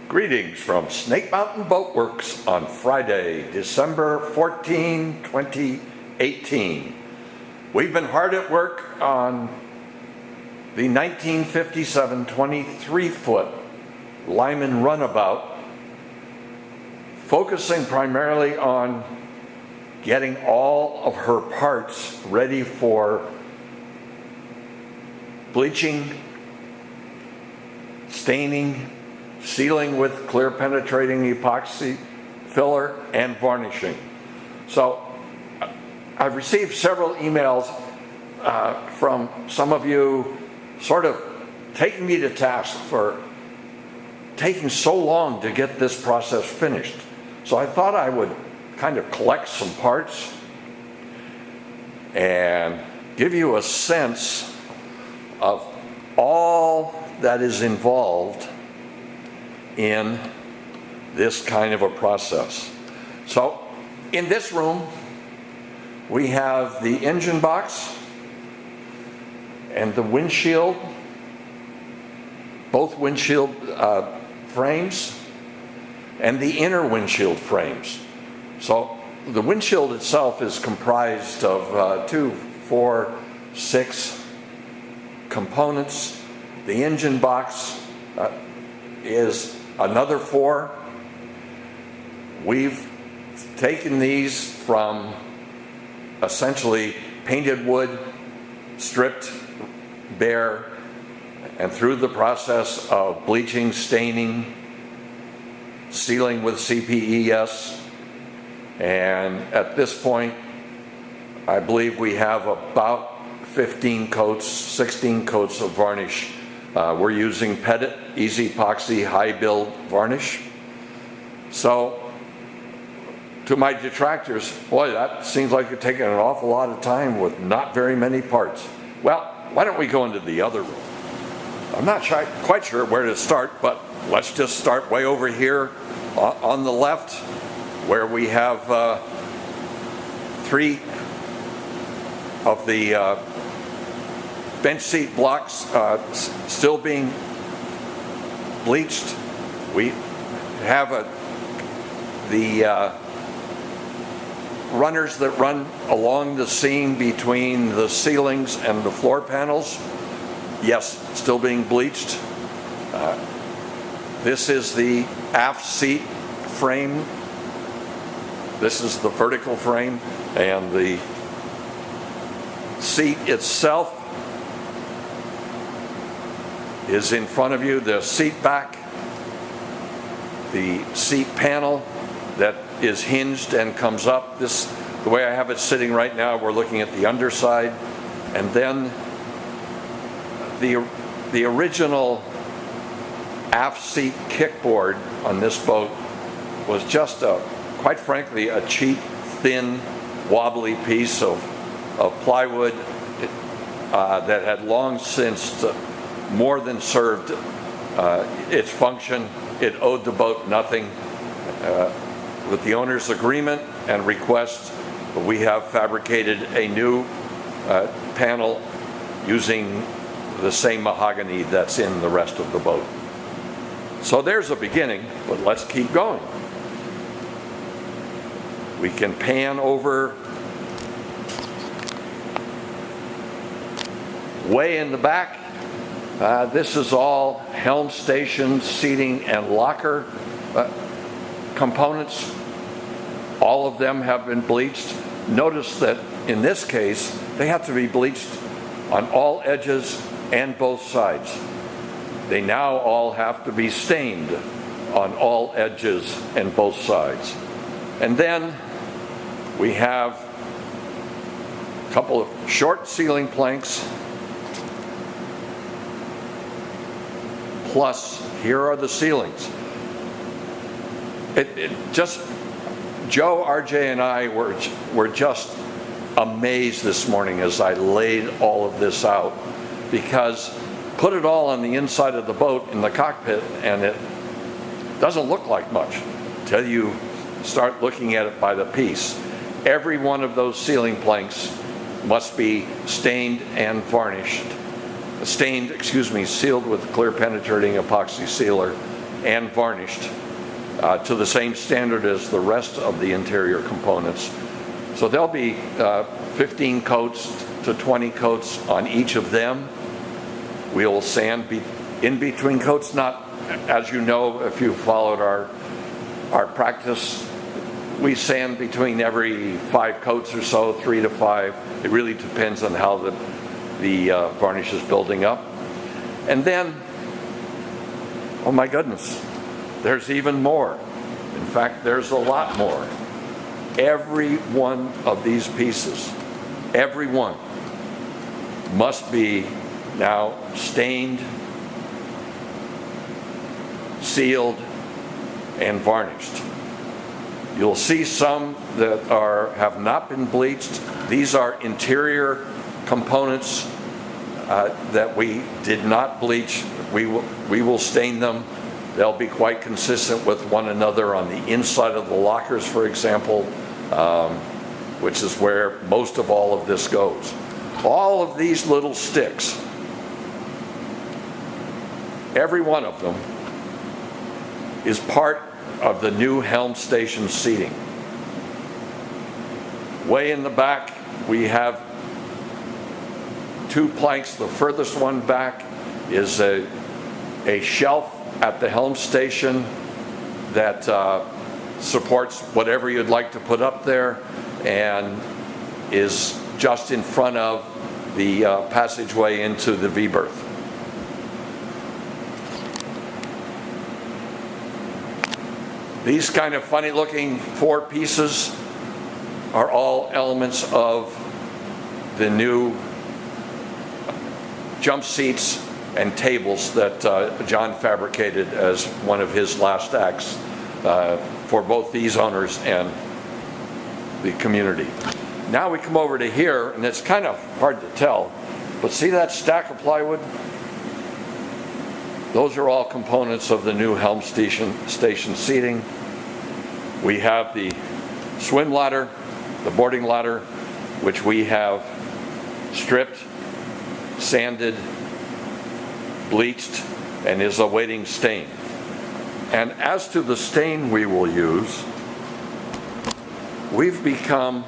Greetings from Snake Mountain Boat Works on Friday, December 14, 2018. We've been hard at work on the 1957 23-foot Lyman Runabout, focusing primarily on getting all of her parts ready for bleaching, staining, sealing with clear penetrating epoxy filler, and varnishing. So I've received several emails from some of you sort of taking me to task for taking so long to get this process finished. So I thought I would kind of collect some parts and give you a sense of all that is involved in this kind of a process. So in this room we have the engine box and the windshield, both windshield frames and the inner windshield frames. So the windshield itself is comprised of 2, 4, 6 components. The engine box is another 4. We've taken these from essentially painted wood, stripped bare, and through the process of bleaching, staining, sealing with CPES. And at this point, I believe we have about 15 coats, 16 coats of varnish. We're using Petit Easy Epoxy High Build Varnish. So, to my detractors, boy, that seems like you're taking an awful lot of time with not very many parts. Well, why don't we go into the other room? I'm not quite sure where to start, but let's just start way over here on the left, where we have 3 of the bench seat blocks still being bleached. We have the runners that run along the seam between the ceilings and the floor panels. Yes, still being bleached. This is the aft seat frame. This is the vertical frame, and the seat itself is in front of you. The seat back, the seat panel that is hinged and comes up. This, the way I have it sitting right now, we're looking at the underside, and then the original aft seat kickboard on this boat was just quite frankly a cheap, thin, wobbly piece of plywood that had long since more than served its function. It owed the boat nothing. With the owner's agreement and request, we have fabricated a new panel using the same mahogany that's in the rest of the boat. So there's a beginning, but let's keep going. We can pan over way in the back. This is all helm station, seating, and locker components. All of them have been bleached. Notice that in this case, they have to be bleached on all edges and both sides. They now all have to be stained on all edges and both sides. And then we have a couple of short ceiling planks. Plus, here are the ceilings. Joe, RJ, and I were just amazed this morning as I laid all of this out, because put it all on the inside of the boat in the cockpit and it doesn't look like much till you start looking at it by the piece. Every one of those ceiling planks must be stained and varnished. Sealed with clear penetrating epoxy sealer and varnished to the same standard as the rest of the interior components. So there'll be 15 coats to 20 coats on each of them. We'll sand in between coats, not, as you know, if you followed our practice, we sand between every 5 coats or so, 3 to 5. It really depends on how the varnish is building up. And then, oh my goodness, there's even more. In fact, there's a lot more. Every one of these pieces, every one, must be now stained, sealed, and varnished. You'll see some that have not been bleached. These are interior components that we did not bleach. We will stain them. They'll be quite consistent with one another on the inside of the lockers, for example, which is where most of all of this goes. All of these little sticks, every one of them, is part of the new helm station seating. Way in the back, we have 2 planks. The furthest one back is a shelf at the helm station that supports whatever you'd like to put up there, and is just in front of the passageway into the V-berth. These kind of funny looking 4 pieces are all elements of the new jump seats and tables that John fabricated as one of his last acts for both these owners and the community. Now we come over to here, and it's kind of hard to tell, but see that stack of plywood? Those are all components of the new helm station seating. We have the swim ladder, the boarding ladder, which we have stripped, sanded, bleached, and is awaiting stain. And as to the stain we will use, we've become,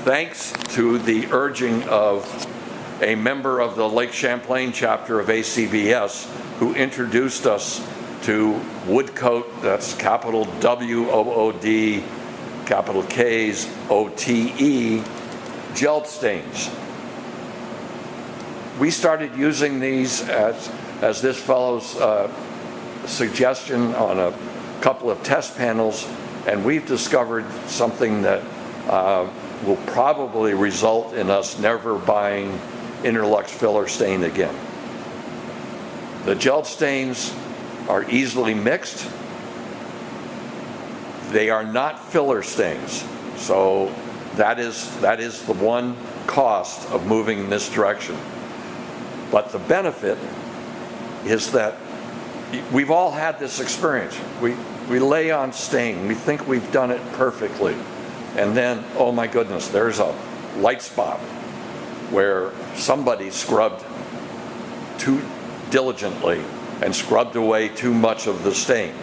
thanks to the urging of a member of the Lake Champlain chapter of ACBS, who introduced us to Wood Kote, that's capital W-O-O-D, capital K's O-T-E, Jel'd stains. We started using these as this fellow's suggestion on a couple of test panels, and we've discovered something that will probably result in us never buying Interlux filler stain again. The Jel'd stains are easily mixed. They are not filler stains, so that is the one cost of moving in this direction. But the benefit is that we've all had this experience. We lay on stain, we think we've done it perfectly, and then, oh my goodness, there's a light spot where somebody scrubbed too diligently and scrubbed away too much of the stain.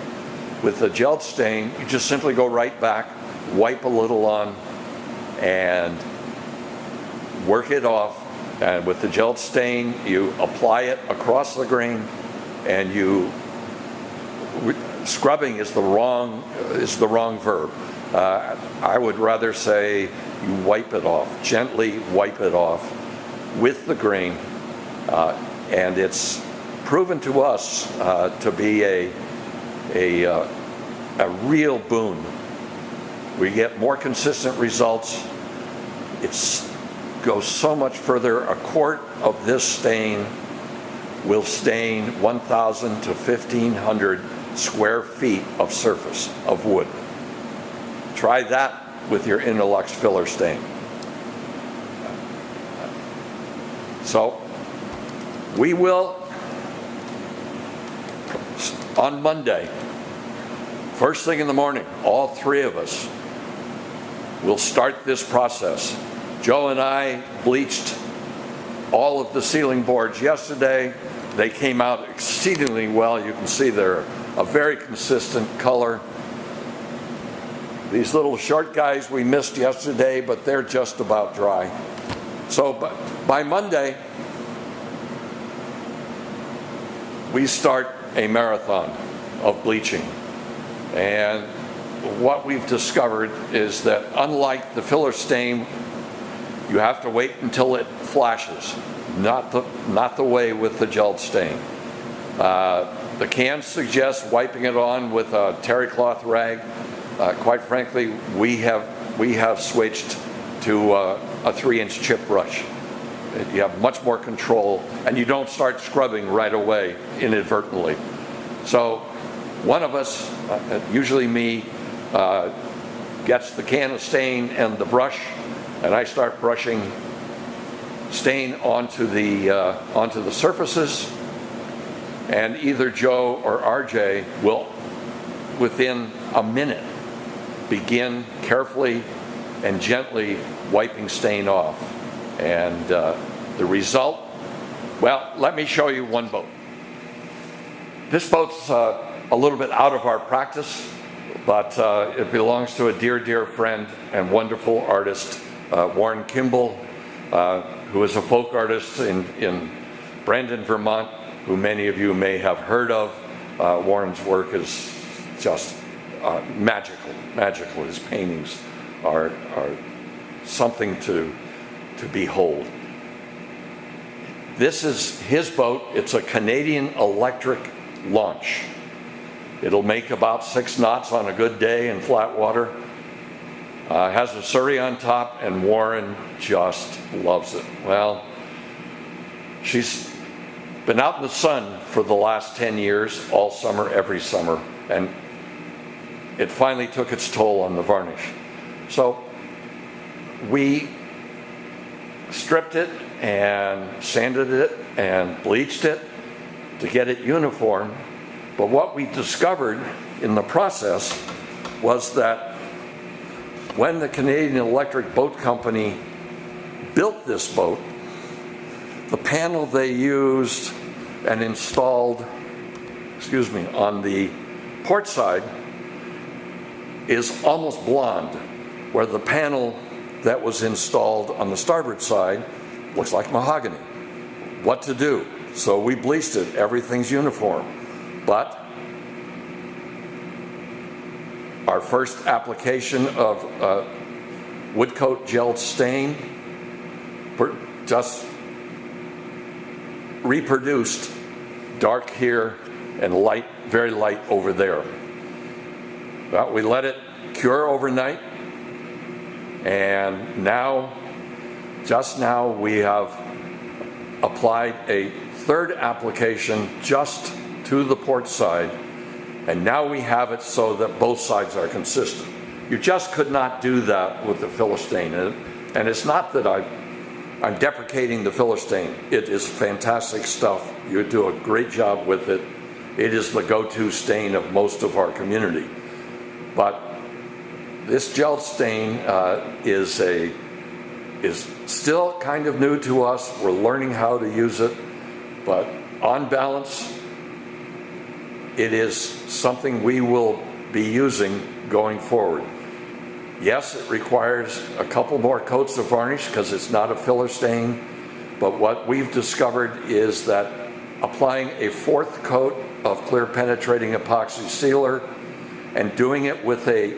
With the Jel'd stain, you just simply go right back, wipe a little on, and work it off. And with the Jel'd stain, you apply it across the grain, and scrubbing is the wrong verb. I would rather say you wipe it off, gently wipe it off with the grain, and it's proven to us to be a real boon. We get more consistent results. It goes so much further. A quart of this stain will stain 1,000 to 1,500 square feet of surface of wood. Try that with your Interlux filler stain. So we will, on Monday, first thing in the morning, all 3 of us will start this process. Joe and I bleached all of the ceiling boards yesterday. They came out exceedingly well. You can see they're a very consistent color. These little short guys we missed yesterday, but they're just about dry. So by Monday, we start a marathon of bleaching. And what we've discovered is that unlike the filler stain, you have to wait until it flashes, not the way with the Jel'd Stain. The cans suggest wiping it on with a terry cloth rag. Quite frankly, we have switched to a 3-inch chip brush. You have much more control, and you don't start scrubbing right away inadvertently. So one of us, usually me, gets the can of stain and the brush, and I start brushing stain onto the surfaces, and either Joe or RJ will, within a minute, begin carefully and gently wiping stain off. And the result, well, let me show you one boat. This boat's a little bit out of our practice, but it belongs to a dear, dear friend and wonderful artist, Warren Kimball, who is a folk artist in Brandon, Vermont, who many of you may have heard of. Warren's work is just magical. His paintings are something to behold. This is his boat. It's a Canadian electric launch. It'll make about 6 knots on a good day in flat water. Has a surrey on top, and Warren just loves it. Well, she's been out in the sun for the last 10 years, all summer, every summer, and it finally took its toll on the varnish. So we stripped it and sanded it and bleached it to get it uniform. But what we discovered in the process was that when the Canadian Electric Boat Company built this boat, the panel they used and installed, on the port side is almost blonde, where the panel that was installed on the starboard side looks like mahogany. What to do? So we bleached it. Everything's uniform. But our first application of Wood Kote Jel'd Stain just reproduced dark here and light, very light over there. Well, we let it cure overnight, and just now we have applied a third application just to the port side, and now we have it so that both sides are consistent. You just could not do that with the filler stain. And it's not that I'm deprecating the filler stain. It is fantastic stuff. You do a great job with it. It is the go-to stain of most of our community. But this Jel'd Stain is still kind of new to us. We're learning how to use it, but on balance, it is something we will be using going forward. Yes, it requires a couple more coats of varnish because it's not a filler stain, but what we've discovered is that applying a 4th coat of clear penetrating epoxy sealer and doing it with a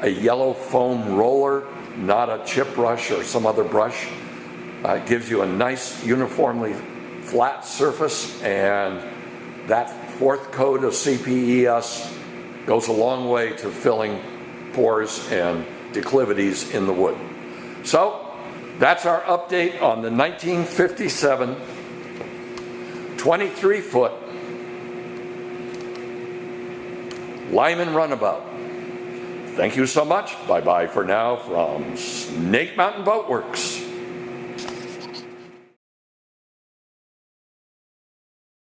yellow foam roller, not a chip brush or some other brush, gives you a nice uniformly flat surface, and that 4th coat of CPES goes a long way to filling pores and declivities in the wood. So that's our update on the 1957 23-foot Lyman Runabout. Thank you so much. Bye-bye for now from Snake Mountain Boat Works.